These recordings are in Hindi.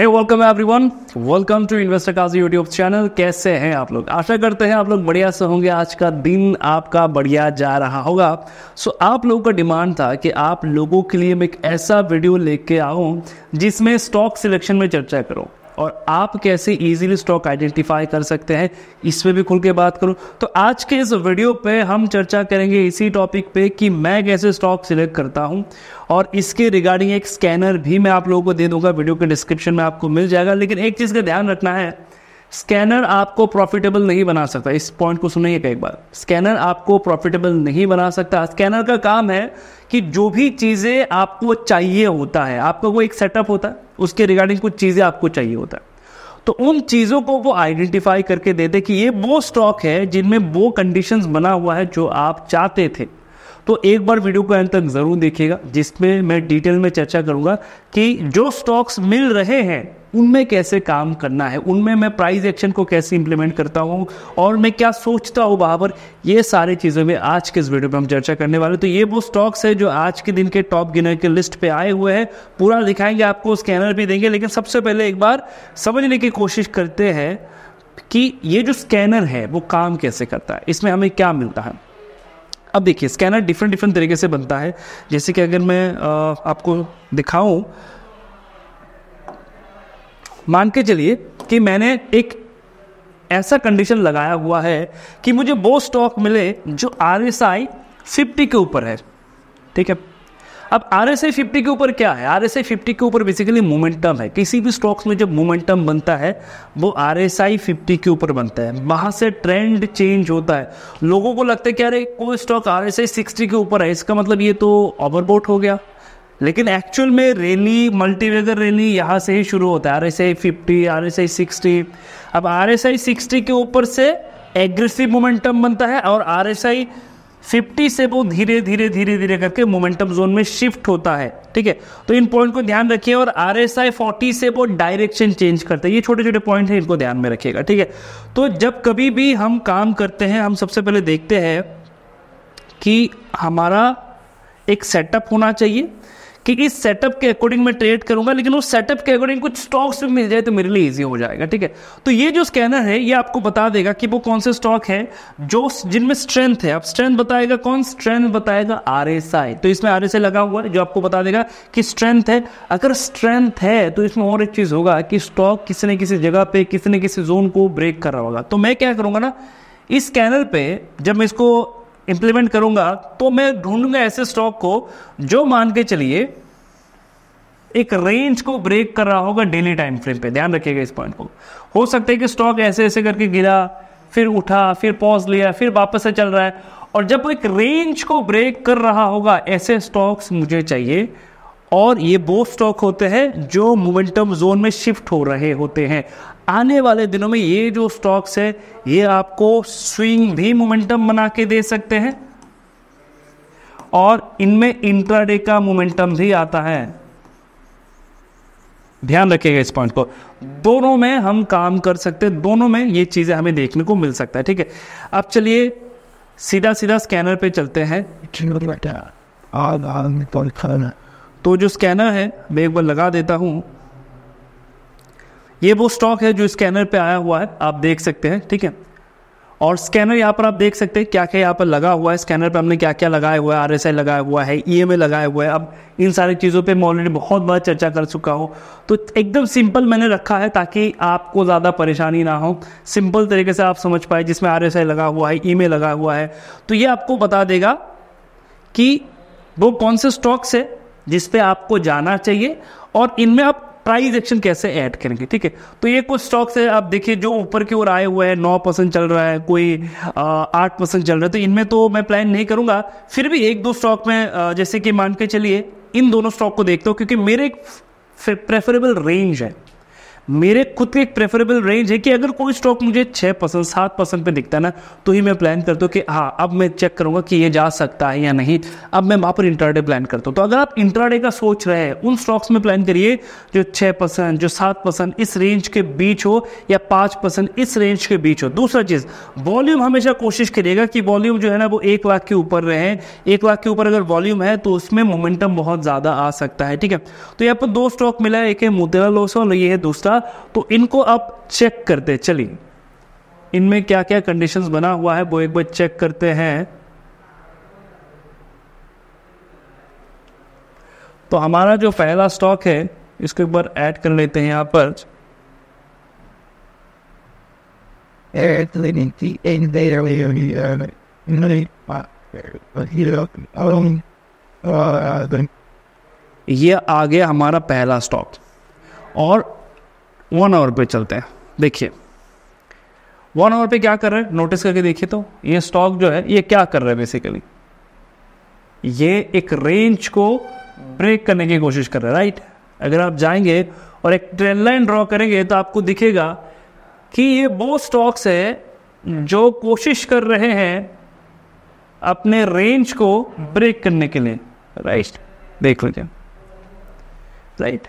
Hey welcome everyone, welcome to investor Kazi YouTube channel. कैसे हैं आप लोग? आशा करते हैं आप लोग बढ़िया से होंगे। आज का दिन आपका बढ़िया जा रहा होगा। आप लोगों का डिमांड था कि आप लोगों के लिए मैं एक ऐसा वीडियो लेके आऊँ जिसमें स्टॉक सिलेक्शन में चर्चा करूँ और आप कैसे इजीली स्टॉक आइडेंटिफाई कर सकते हैं, इस पे भी खुल के बात करूं। तो आज के इस वीडियो पे हम चर्चा करेंगे इसी टॉपिक पे कि मैं कैसे स्टॉक सिलेक्ट करता हूं और इसके रिगार्डिंग एक स्कैनर भी मैं आप लोगों को दे दूंगा, वीडियो के डिस्क्रिप्शन में आपको मिल जाएगा। लेकिन एक चीज़ का ध्यान रखना है, स्कैनर आपको प्रॉफिटेबल नहीं बना सकता। इस पॉइंट को सुनिएगा एक बार, स्कैनर आपको प्रॉफिटेबल नहीं बना सकता। स्कैनर का काम है कि जो भी चीज़ें आपको चाहिए होता है, आपका वो एक सेटअप होता है, उसके रिगार्डिंग कुछ चीज़ें आपको चाहिए होता है, तो उन चीज़ों को वो आइडेंटिफाई करके देते कि ये वो स्टॉक है जिनमें वो कंडीशंस बना हुआ है जो आप चाहते थे। तो एक बार वीडियो को अंत तक ज़रूर देखिएगा, जिसमें मैं डिटेल में चर्चा करूंगा कि जो स्टॉक्स मिल रहे हैं उनमें कैसे काम करना है, उनमें मैं प्राइस एक्शन को कैसे इंप्लीमेंट करता हूं और मैं क्या सोचता हूं वहाँ पर। ये सारी चीज़ें में आज के इस वीडियो में हम चर्चा करने वाले। तो ये वो स्टॉक्स है जो आज के दिन के टॉप गिनर के लिस्ट पे आए हुए हैं। पूरा दिखाएंगे आपको, स्कैनर भी देंगे। लेकिन सबसे पहले एक बार समझने की कोशिश करते हैं कि ये जो स्कैनर है वो काम कैसे करता है, इसमें हमें क्या मिलता है। अब देखिए, स्कैनर डिफरेंट तरीके से बनता है। जैसे कि अगर मैं आपको दिखाऊं, मान के चलिए कि मैंने एक ऐसा कंडीशन लगाया हुआ है कि मुझे वो स्टॉक मिले जो RSI 50 के ऊपर है। ठीक है, अब RSI 50 के ऊपर क्या है? RSI 50 के ऊपर बेसिकली मोमेंटम है। किसी भी स्टॉक्स में जब मोमेंटम बनता है वो RSI 50 के ऊपर बनता है, वहाँ से ट्रेंड चेंज होता है। लोगों को लगता है कि अरे कोई स्टॉक RSI 60 के ऊपर है, इसका मतलब ये तो ओवरबॉट हो गया। लेकिन एक्चुअल में रैली, मल्टीवेगर रैली यहाँ से ही शुरू होता है। RSI 50, RSI 60। अब RSI 60 के ऊपर से एग्रेसिव मोमेंटम बनता है और RSI 50 से वो धीरे धीरे करके मोमेंटम जोन में शिफ्ट होता है। ठीक है, तो इन पॉइंट को ध्यान रखिए। और RSI 40 से वो डायरेक्शन चेंज करता है। ये छोटे छोटे पॉइंट हैं, इनको ध्यान में रखिएगा। ठीक है, तो जब कभी भी हम काम करते हैं, हम सबसे पहले देखते हैं कि हमारा एक सेटअप होना चाहिए कि इस सेटअप के अकॉर्डिंग मैं ट्रेड करूंगा, लेकिन उस सेटअप के अकॉर्डिंग कुछ स्टॉक्स भी मिल जाए तो मेरे लिए इजी हो जाएगा। ठीक है, तो ये जो स्कैनर है ये आपको बता देगा कि वो कौन से स्टॉक है जो जिनमें स्ट्रेंथ है। अब स्ट्रेंथ बताएगा कौन? स्ट्रेंथ बताएगा RSI। तो इसमें RSI लगा हुआ है जो आपको बता देगा कि स्ट्रेंथ है। अगर स्ट्रेंथ है तो इसमें और एक चीज होगा कि स्टॉक किसी न किसी जगह पे, किसी न किसी जोन को ब्रेक कर रहा होगा। तो मैं क्या करूंगा ना, इस स्कैनर पे जब मैं इसको इंप्लीमेंट करूंगा तो मैं ढूंढूंगा ऐसे स्टॉक को जो मान के चलिए एक रेंज को ब्रेक कर रहा होगा डेली टाइम फ्रेम पे। ध्यान रखिएगा इस पॉइंट को। हो सकता है कि स्टॉक ऐसे ऐसे करके गिरा, फिर उठा, फिर पॉज लिया, फिर वापस से चल रहा है, और जब वो एक रेंज को ब्रेक कर रहा होगा, ऐसे स्टॉक्स मुझे चाहिए। और ये वो स्टॉक होते हैं जो मोमेंटम जोन में शिफ्ट हो रहे होते हैं। आने वाले दिनों में ये जो स्टॉक्स है ये आपको स्विंग भी मोमेंटम बना के दे सकते हैं और इनमें इंट्राडे का मोमेंटम भी आता है। ध्यान रखिएगा इस पॉइंट को। दोनों में हम काम कर सकते हैं, दोनों में ये चीजें हमें देखने को मिल सकता है। ठीक है, अब चलिए सीधा स्कैनर पे चलते हैं। तो जो स्कैनर है मैं एक बार लगा देता हूं। ये वो स्टॉक है जो स्कैनर पे आया हुआ है, आप देख सकते हैं। ठीक है, और स्कैनर यहाँ पर आप देख सकते हैं क्या क्या यहाँ पर लगा हुआ है। स्कैनर पे हमने क्या क्या लगाया हुआ है, RSI लगाया हुआ है, EMA लगाया हुआ है। अब इन सारी चीज़ों पे मैं ऑलरेडी बहुत बार चर्चा कर चुका हूँ, तो एकदम सिंपल मैंने रखा है ताकि आपको ज़्यादा परेशानी ना हो, सिंपल तरीके से आप समझ पाए। जिसमें RSI लगा हुआ है, EMA लगा हुआ है, तो ये आपको बता देगा कि वो कौन से स्टॉक्स है जिस पे आपको जाना चाहिए और इनमें आप प्राइस एक्शन कैसे ऐड करेंगे। ठीक है, तो ये कुछ स्टॉक्स है, आप देखिए जो ऊपर की ओर आए हुए हैं। 9% चल रहा है, कोई 8% चल रहा है, तो इनमें तो मैं प्लान नहीं करूंगा। फिर भी एक दो स्टॉक में जैसे कि मान के चलिए इन दोनों स्टॉक को देखता हूँ, क्योंकि मेरे एक प्रेफरेबल रेंज है। मेरे खुद की एक प्रेफरेबल रेंज है कि अगर कोई स्टॉक मुझे 6% 7% पे दिखता है ना, तो ही मैं प्लान करता हूँ कि हाँ अब मैं चेक करूँगा कि ये जा सकता है या नहीं, अब मैं वहाँ पर इंट्राडे प्लान करता हूँ। तो अगर आप इंट्राडे का सोच रहे हैं, उन स्टॉक्स में प्लान करिए जो 6%, जो 7% इस रेंज के बीच हो, या 5% इस रेंज के बीच हो। दूसरा चीज़, वॉल्यूम हमेशा कोशिश करिएगा कि वॉल्यूम जो है ना वो 1 लाख के ऊपर रहे। 1 लाख के ऊपर अगर वॉल्यूम है तो उसमें मोमेंटम बहुत ज़्यादा आ सकता है, ठीक है। तो यहाँ पर 2 स्टॉक मिला है, एक है मोतीलाल ओसवाल, ये है दूसरा। तो इनको आप चेक करते चलिए, इनमें क्या क्या कंडीशंस बना हुआ है वो एक बार चेक करते हैं। तो हमारा जो पहला स्टॉक है इसको एक बार ऐड कर लेते हैं यहाँ पर। ये आ गया हमारा पहला स्टॉक, और 1 आवर पे चलते हैं। देखिए 1 आवर पे क्या कर रहे हैं, नोटिस करके देखिए। तो ये स्टॉक जो है ये क्या कर रहा है, बेसिकली ये एक रेंज को ब्रेक करने की कोशिश कर रहा है, राइट। अगर आप जाएंगे और एक ट्रेंड लाइन ड्रॉ करेंगे तो आपको दिखेगा कि ये वो स्टॉक्स है जो कोशिश कर रहे हैं अपने रेंज को ब्रेक करने के लिए, राइट। देख लीजिए, राइट,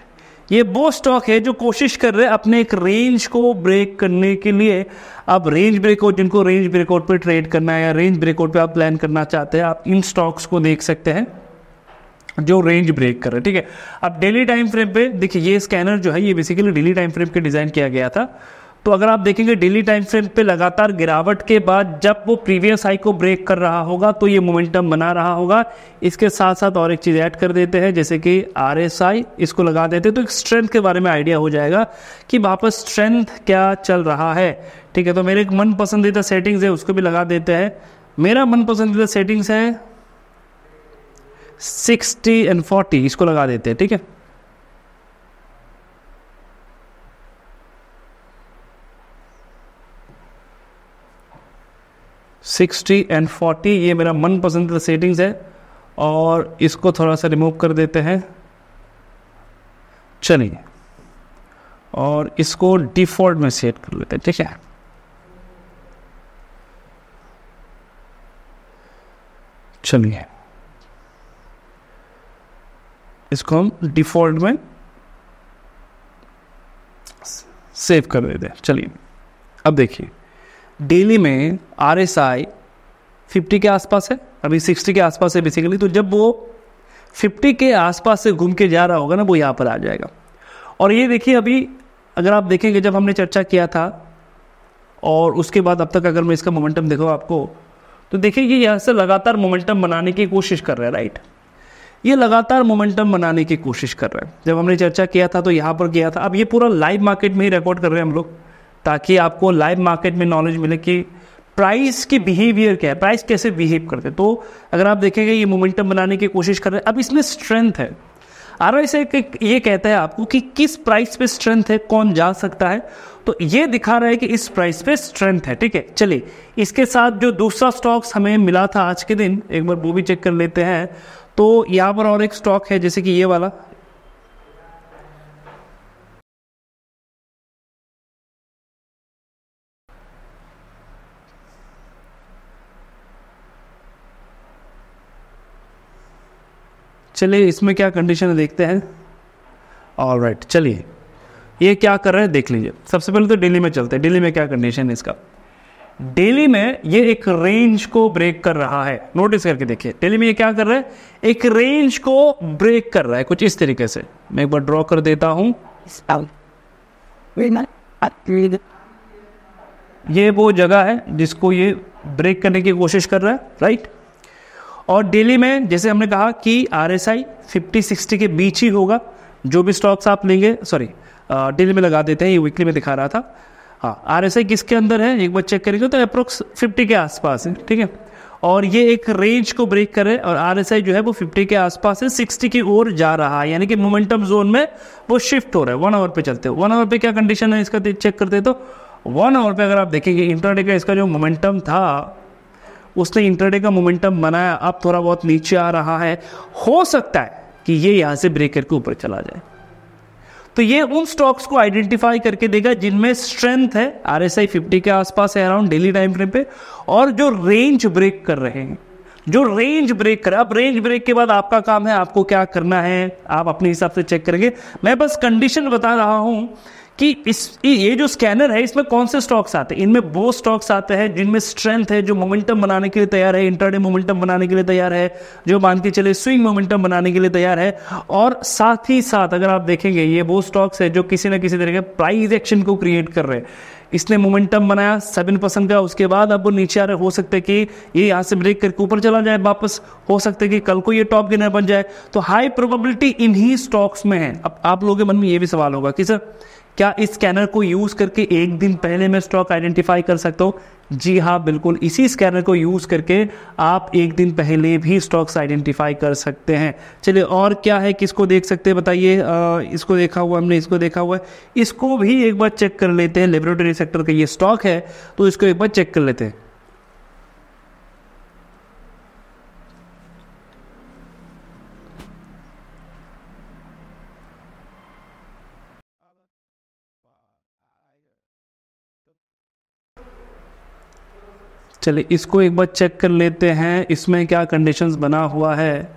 ये वो स्टॉक है जो कोशिश कर रहे हैं अपने एक रेंज को ब्रेक करने के लिए। अब रेंज ब्रेकआउट, जिनको रेंज ब्रेकआउट पे ट्रेड करना है या रेंज ब्रेकआउट पे आप प्लान करना चाहते हैं, आप इन स्टॉक्स को देख सकते हैं जो रेंज ब्रेक कर रहे हैं, ठीक है। अब डेली टाइम फ्रेम पे देखिए, ये स्कैनर जो है ये बेसिकली डेली टाइम फ्रेम पे डिज़ाइन किया गया था। तो अगर आप देखेंगे डेली टाइम फ्रेम पे लगातार गिरावट के बाद जब वो प्रीवियस हाई को ब्रेक कर रहा होगा तो ये मोमेंटम बना रहा होगा। इसके साथ साथ और एक चीज़ ऐड कर देते हैं, जैसे कि RSI इसको लगा देते हैं, तो एक स्ट्रेंथ के बारे में आइडिया हो जाएगा कि वापस स्ट्रेंथ क्या चल रहा है, ठीक है। तो मेरे एक मन पसंदीदा सेटिंग्स है उसको भी लगा देते हैं। मेरा मन पसंदीदा सेटिंग्स है 60 and 40, इसको लगा देते हैं, ठीक है। $60 and $40 ये मेरा मन पसंदीदा सेटिंग्स है, और इसको थोड़ा सा रिमूव कर देते हैं, चलिए, और इसको डिफॉल्ट में सेट कर लेते हैं, ठीक है। चलिए इसको हम डिफॉल्ट में सेव कर देते हैं। चलिए अब देखिए, डेली में RSI 50 के आसपास है, अभी 60 के आसपास है बेसिकली। तो जब वो 50 के आसपास से घूम के जा रहा होगा ना, वो यहाँ पर आ जाएगा। और ये देखिए, अभी अगर आप देखेंगे जब हमने चर्चा किया था और उसके बाद अब तक अगर मैं इसका मोमेंटम देखो आपको, तो देखिए ये यहाँ से लगातार मोमेंटम बनाने की कोशिश कर रहा है, राइट। ये लगातार मोमेंटम बनाने की कोशिश कर रहा है। जब हमने चर्चा किया था तो यहाँ पर किया था। अब ये पूरा लाइव मार्केट में ही रिकॉर्ड कर रहे हैं हम लोग, ताकि आपको लाइव मार्केट में नॉलेज मिले कि प्राइस की बिहेवियर क्या है, प्राइस कैसे बिहेव करते हैं। तो अगर आप देखेंगे ये मोमेंटम बनाने की कोशिश कर रहे हैं। अब इसमें स्ट्रेंथ है, RSI ये कहता है आपको कि किस प्राइस पे स्ट्रेंथ है, कौन जा सकता है। तो ये दिखा रहा है कि इस प्राइस पे स्ट्रेंथ है, ठीक है। चलिए इसके साथ जो दूसरा स्टॉक्स हमें मिला था आज के दिन, एक बार वो भी चेक कर लेते हैं। तो यहाँ पर और एक स्टॉक है, जैसे कि ये वाला, चलिए इसमें क्या कंडीशन है देखते हैं। ऑलराइट, चलिए ये क्या कर रहे हैं देख लीजिए। सबसे पहले तो डेली में चलते हैं, डेली में क्या कंडीशन है इसका। डेली में ये एक रेंज को ब्रेक कर रहा है, नोटिस करके देखिए। डेली में ये क्या कर रहा है, एक रेंज को ब्रेक कर रहा है कुछ इस तरीके से। मैं एक बार ड्रॉ कर देता हूं। ये वो जगह है जिसको ये ब्रेक करने की कोशिश कर रहा है, राइट। और डेली में जैसे हमने कहा कि RSI 50-60 के बीच ही होगा, जो भी स्टॉक्स आप लेंगे। सॉरी, डेली में लगा देते हैं, ये वीकली में दिखा रहा था। हाँ, RSI किसके अंदर है एक बार चेक करेंगे तो अप्रोक्स 50 के आसपास है, ठीक है। और ये एक रेंज को ब्रेक करे और RSI जो है वो 50 के आसपास है, 60 की ओर जा रहा है, यानी कि मोमेंटम जोन में वो शिफ्ट हो रहा है। 1 आवर पे चलते हैं। 1 आवर पे क्या कंडीशन है इसका चेक करते हैं। तो 1 आवर पे अगर आप देखेंगे इंट्राडे का इसका जो मोमेंटम था, उसने इंट्राडे का मोमेंटम बनाया, अब थोड़ा बहुत नीचे आ रहा है। हो सकता है कि ये यहाँ से ब्रेक करके ऊपर चला जाए। तो ये उन स्टॉक्स को आइडेंटिफाई करके देगा जिनमें स्ट्रेंथ है, RSI 50 के आसपास है अराउंड डेली टाइम फ्रेम पे, और जो रेंज ब्रेक कर रहे हैं, जो रेंज ब्रेक कर। अब रेंज ब्रेक के बाद आपका काम है, आपको क्या करना है आप अपने हिसाब से चेक करेंगे। मैं बस कंडीशन बता रहा हूं कि ये जो स्कैनर है इसमें कौन से स्टॉक्स आते हैं। इनमें वो स्टॉक्स आते हैं जिनमें स्ट्रेंथ है, जो मोमेंटम बनाने के लिए तैयार है, इंट्राडे मोमेंटम बनाने के लिए तैयार है, जो मान के चले स्विंग मोमेंटम बनाने के लिए तैयार है। और साथ ही साथ अगर आप देखेंगे ये वो स्टॉक्स है जो किसी ना किसी तरह के प्राइस एक्शन को क्रिएट कर रहे हैं। इसने मोमेंटम बनाया 7% का, उसके बाद अब वो नीचे आ रहे, हो सकता है कि ये यहाँ से ब्रेक करके ऊपर चला जाए वापस, हो सकता है कि कल को ये टॉप गेनर बन जाए। तो हाई प्रोबेबिलिटी इन्हीं स्टॉक्स में है। अब आप लोगों के मन में ये भी सवाल होगा कि सर क्या इस स्कैनर को यूज करके एक दिन पहले मैं स्टॉक आइडेंटिफाई कर सकता हूँ? जी हाँ, बिल्कुल। इसी स्कैनर को यूज करके आप एक दिन पहले भी स्टॉक्स आइडेंटिफाई कर सकते हैं। चलिए और क्या है, किसको देख सकते हैं बताइए। इसको देखा हुआ हमने, इसको देखा हुआ है, इसको भी एक बार चेक कर लेते हैं। लेबोरेटरी सेक्टर का ये स्टॉक है तो इसको एक बार चेक कर लेते हैं। चलिए इसको एक बार चेक कर लेते हैं, इसमें क्या कंडीशंस बना हुआ है।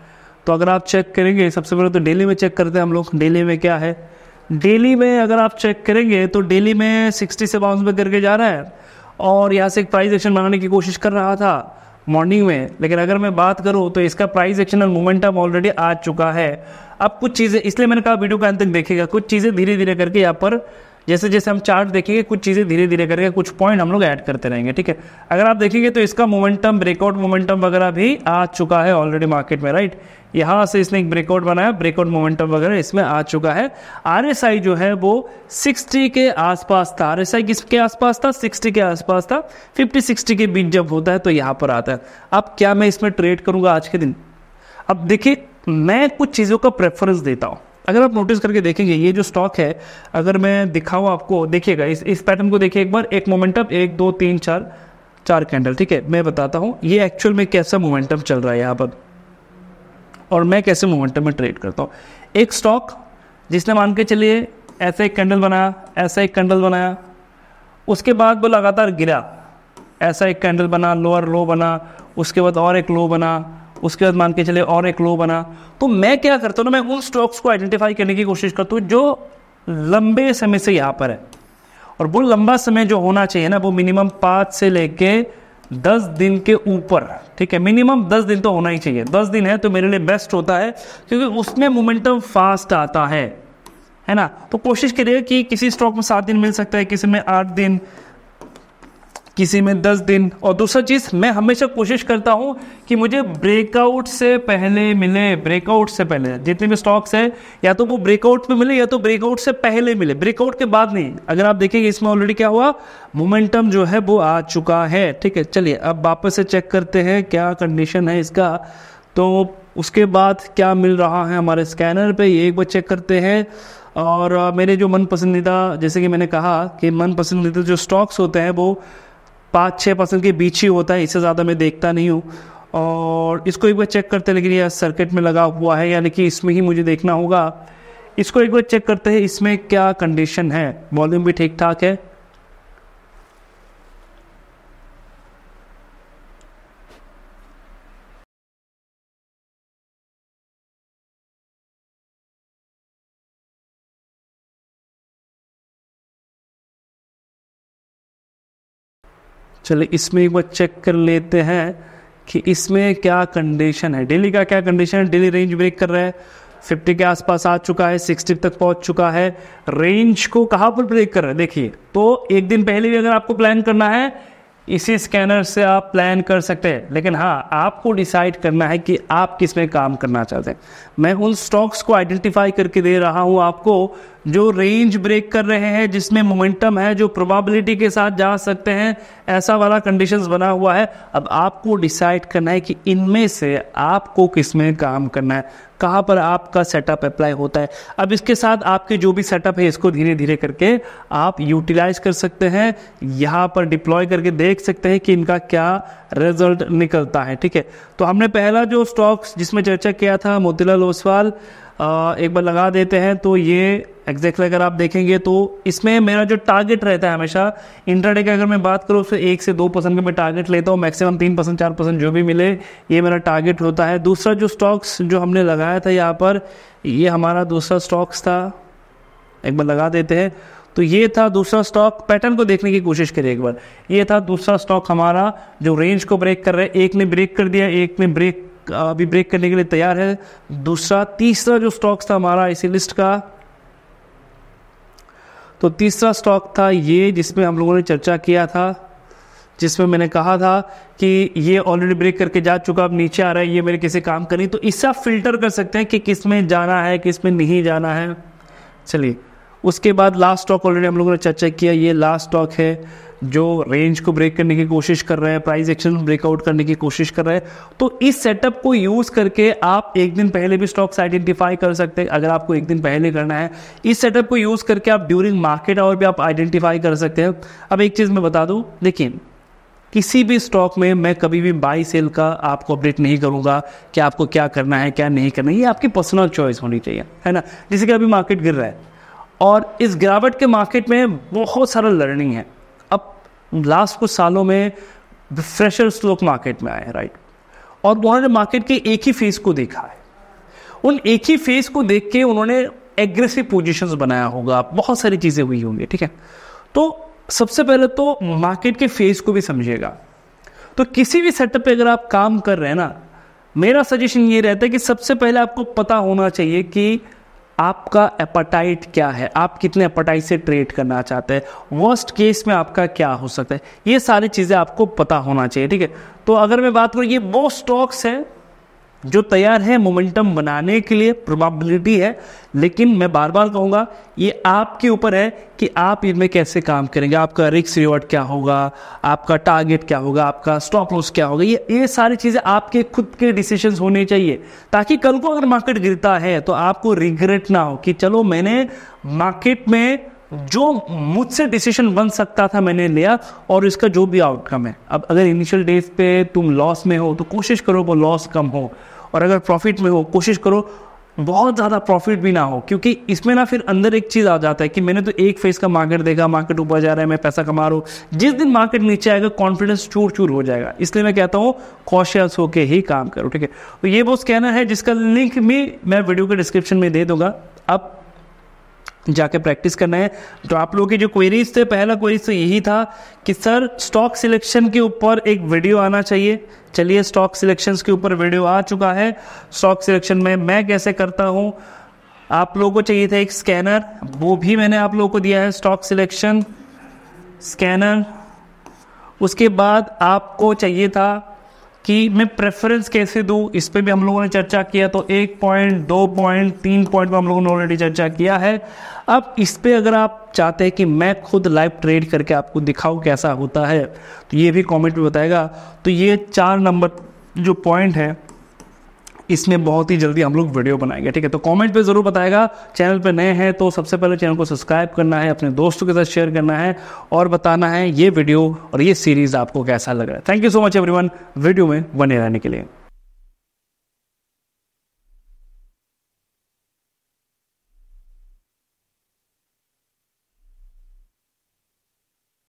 तो अगर आप चेक करेंगे, सबसे पहले तो डेली में चेक करते हैं हम लोग। डेली में क्या है, डेली में अगर आप चेक करेंगे तो डेली में 60 से बाउंस बैक करके जा रहा है और यहाँ से एक प्राइस एक्शन बनाने की कोशिश कर रहा था मॉर्निंग में। लेकिन अगर मैं बात करूँ तो इसका प्राइस एक्शन और मोमेंटम ऑलरेडी आ चुका है। अब कुछ चीज़ें, इसलिए मैंने कहा वीडियो का अंत तक देखिएगा, कुछ चीज़ें धीरे धीरे करके यहाँ पर जैसे जैसे हम चार्ट देखेंगे कुछ चीज़ें धीरे धीरे करके कुछ पॉइंट हम लोग ऐड करते रहेंगे, ठीक है। अगर आप देखेंगे तो इसका मोमेंटम, ब्रेकआउट मोमेंटम वगैरह भी आ चुका है ऑलरेडी मार्केट में, राइट। यहाँ से इसने एक ब्रेकआउट बनाया, ब्रेकआउट मोमेंटम वगैरह इसमें आ चुका है। RSI जो है वो 60 के आसपास था। RSI किसके आसपास था? 60 के आसपास था। 50-60 के बीच जब होता है तो यहाँ पर आता है। अब क्या मैं इसमें ट्रेड करूँगा आज के दिन? अब देखिए मैं कुछ चीज़ों का प्रेफरेंस देता हूँ। अगर आप नोटिस करके देखेंगे ये जो स्टॉक है, अगर मैं दिखाऊँ आपको, देखिएगा इस पैटर्न को देखिए एक बार। एक मोमेंटम, 1 2 3 4 कैंडल, ठीक है। मैं बताता हूँ ये एक्चुअल में कैसा मोमेंटम चल रहा है यहाँ पर और मैं कैसे मोमेंटम में ट्रेड करता हूँ। एक स्टॉक जिसने मान के चलिए ऐसा एक कैंडल बनाया, ऐसा एक कैंडल बनाया, उसके बाद वो लगातार गिरा, ऐसा एक कैंडल बना, लोअर लो बना, उसके बाद और एक लो बना, उसके बाद मान के चले और एक लो बना। तो मैं क्या करता हूँ ना, मैं उन स्टॉक्स को आइडेंटिफाई करने की कोशिश करता हूँ जो लंबे समय से यहाँ पर है। और वो लंबा समय जो होना चाहिए ना, वो मिनिमम 5 से लेके 10 दिन के ऊपर, ठीक है। मिनिमम 10 दिन तो होना ही चाहिए। 10 दिन है तो मेरे लिए बेस्ट होता है क्योंकि उसमें मोमेंटम फास्ट आता है ना। तो कोशिश करिए कि किसी स्टॉक में 7 दिन मिल सकता है, किसी में 8 दिन, किसी में 10 दिन। और दूसरा चीज़, मैं हमेशा कोशिश करता हूं कि मुझे ब्रेकआउट से पहले मिले। ब्रेकआउट से पहले जितने भी स्टॉक्स है, या तो वो ब्रेकआउट में मिले या तो ब्रेकआउट से पहले मिले, ब्रेकआउट के बाद नहीं। अगर आप देखेंगे इसमें ऑलरेडी क्या हुआ, मोमेंटम जो है वो आ चुका है, ठीक है। चलिए अब वापस से चेक करते हैं क्या कंडीशन है इसका। तो उसके बाद क्या मिल रहा है हमारे स्कैनर पे, ये एक बार चेक करते हैं। और मेरे जो मन पसंदीदा, जैसे कि मैंने कहा कि मन पसंदीदा जो स्टॉक्स होते हैं वो 5-6% के बीच ही होता है, इससे ज़्यादा मैं देखता नहीं हूँ। और इसको एक बार चेक करते हैं, लेकिन यह सर्किट में लगा हुआ है, यानी कि इसमें ही मुझे देखना होगा। इसको एक बार चेक करते हैं इसमें क्या कंडीशन है। वॉल्यूम भी ठीक ठाक है, चलिए इसमें एक बार चेक कर लेते हैं कि इसमें क्या कंडीशन है। डेली का क्या कंडीशन है, डेली रेंज ब्रेक कर रहा है, 50 के आसपास आ चुका है, 60 तक पहुंच चुका है। रेंज को कहाँ पर ब्रेक कर रहा है देखिए। तो एक दिन पहले भी अगर आपको प्लान करना है, इसी स्कैनर से आप प्लान कर सकते हैं। लेकिन हाँ, आपको डिसाइड करना है कि आप किस में काम करना चाहते हैं। मैं उन स्टॉक्स को आइडेंटिफाई करके दे रहा हूँ आपको जो रेंज ब्रेक कर रहे हैं, जिसमें मोमेंटम है, जो प्रोबेबिलिटी के साथ जा सकते हैं, ऐसा वाला कंडीशंस बना हुआ है। अब आपको डिसाइड करना है कि इनमें से आपको किस में काम करना है, कहाँ पर आपका सेटअप अप्लाई होता है। अब इसके साथ आपके जो भी सेटअप है इसको धीरे धीरे करके आप यूटिलाइज कर सकते हैं, यहाँ पर डिप्लॉय करके देख सकते हैं कि इनका क्या रिजल्ट निकलता है, ठीक है। तो हमने पहला जो स्टॉक्स जिसमें चर्चा किया था, मोतीलाल ओसवाल, एक बार लगा देते हैं तो ये एग्जैक्टली अगर आप देखेंगे तो इसमें मेरा जो टारगेट रहता है हमेशा इंट्राडे का, अगर मैं बात करूँ उससे 1 से 2% का मैं टारगेट लेता हूँ, मैक्सिमम 3% 4% जो भी मिले ये मेरा टारगेट होता है। दूसरा जो स्टॉक्स जो हमने लगाया था यहाँ पर, ये हमारा दूसरा स्टॉक्स था, एक बार लगा देते हैं तो ये था दूसरा स्टॉक। पैटर्न को देखने की कोशिश करिए एक बार, ये था दूसरा स्टॉक हमारा जो रेंज को ब्रेक कर रहा है। एक ने ब्रेक कर दिया, एक ने अभी ब्रेक करने के लिए तैयार है दूसरा। तीसरा जो स्टॉक था हमारा इसी लिस्ट का, तो तीसरा स्टॉक था ये जिसमें हम लोगों ने चर्चा किया था, जिसमें मैंने कहा था कि ये ऑलरेडी ब्रेक करके जा चुका, अब नीचे आ रहा है, ये मेरे किसी काम का नहीं। तो इससे आप फिल्टर कर सकते हैं कि किस में जाना है किस में नहीं जाना है। चलिए उसके बाद लास्ट स्टॉक ऑलरेडी हम लोगों ने चर्चा किया, ये लास्ट स्टॉक है जो रेंज को ब्रेक करने की कोशिश कर रहे हैं, प्राइस एक्शन ब्रेकआउट करने की कोशिश कर रहे हैं। तो इस सेटअप को यूज़ करके आप एक दिन पहले भी स्टॉक्स आइडेंटिफाई कर सकते हैं, अगर आपको एक दिन पहले करना है। इस सेटअप को यूज़ करके आप ड्यूरिंग मार्केट आवर भी आप आइडेंटिफाई कर सकते हैं। अब एक चीज़ मैं बता दूं, देखिए किसी भी स्टॉक में मैं कभी भी बाई सेल का आपको अपडेट नहीं करूंगा कि आपको क्या करना है क्या नहीं करना है, ये आपकी पर्सनल चॉइस होनी चाहिए, है ना। जैसे कि अभी मार्केट गिर रहा है और इस गिरावट के मार्केट में बहुत सारा लर्निंग है। अब लास्ट कुछ सालों में फ्रेशर स्टॉक मार्केट में आए, राइट, और उन्होंने मार्केट के एक ही फेज को देखा है। उन एक ही फेज को देख के उन्होंने एग्रेसिव पोजीशंस बनाया होगा, बहुत सारी चीज़ें हुई होंगी, ठीक है। तो सबसे पहले तो मार्केट के फेज को भी समझिएगा। तो किसी भी सेटअप पे अगर आप काम कर रहे हैं ना, मेरा सजेशन ये रहता है कि सबसे पहले आपको पता होना चाहिए कि आपका एपेटाइट क्या है, आप कितने एपेटाइट से ट्रेड करना चाहते हैं, वर्स्ट केस में आपका क्या हो सकता है, ये सारी चीज़ें आपको पता होना चाहिए, ठीक है। तो अगर मैं बात करूँ, ये वो स्टॉक्स हैं जो तैयार है मोमेंटम बनाने के लिए, प्रोबेबिलिटी है, लेकिन मैं बार बार कहूँगा ये आपके ऊपर है कि आप इनमें कैसे काम करेंगे, आपका रिस्क रिवॉर्ड क्या होगा, आपका टारगेट क्या होगा, आपका स्टॉप लॉस क्या होगा। ये सारी चीज़ें आपके खुद के डिसीजंस होने चाहिए, ताकि कल को अगर मार्केट गिरता है तो आपको रिग्रेट ना हो कि चलो मैंने मार्केट में जो मुझसे डिसीजन बन सकता था मैंने लिया और इसका जो भी आउटकम है। अब अगर इनिशियल डेज पे तुम लॉस में हो तो कोशिश करो वो लॉस कम हो, और अगर प्रॉफिट में हो कोशिश करो बहुत ज़्यादा प्रॉफिट भी ना हो, क्योंकि इसमें ना फिर अंदर एक चीज़ आ जाता है कि मैंने तो एक फेज का मार्केट देखा, मार्केट ऊपर जा रहा है, मैं पैसा कमा रहा हूँ, जिस दिन मार्केट नीचे आएगा कॉन्फिडेंस चूर चूर हो जाएगा। इसलिए मैं कहता हूँ कॉशियस होके ही काम करो, ठीक है। तो ये वो स्कैनर है जिसका लिंक भी मैं वीडियो के डिस्क्रिप्शन में दे दूंगा, अब जाके प्रैक्टिस करना है। तो आप लोगों की जो क्वेरीज थे, पहला क्वेरीज तो यही था कि सर स्टॉक सिलेक्शन के ऊपर एक वीडियो आना चाहिए। चलिए स्टॉक सिलेक्शंस के ऊपर वीडियो आ चुका है। स्टॉक सिलेक्शन में मैं कैसे करता हूँ, आप लोगों को चाहिए था एक स्कैनर, वो भी मैंने आप लोगों को दिया है, स्टॉक सिलेक्शन स्कैनर। उसके बाद आपको चाहिए था कि मैं प्रेफरेंस कैसे दूँ, इस पर भी हम लोगों ने चर्चा किया। तो 1 पॉइंट 2 पॉइंट 3 पॉइंट पर हम लोगों ने ऑलरेडी चर्चा किया है। अब इस पे अगर आप चाहते हैं कि मैं खुद लाइव ट्रेड करके आपको दिखाऊं कैसा होता है, तो ये भी कमेंट में बताएगा। तो ये 4 नंबर जो पॉइंट है इसमें बहुत ही जल्दी हम लोग वीडियो बनाएंगे, ठीक है। तो कमेंट पे ज़रूर बताएगा। चैनल पे नए हैं तो सबसे पहले चैनल को सब्सक्राइब करना है, अपने दोस्तों के साथ शेयर करना है और बताना है ये वीडियो और ये सीरीज़ आपको कैसा लग रहा है। Thank you so much everyone video में बने रहने के लिए।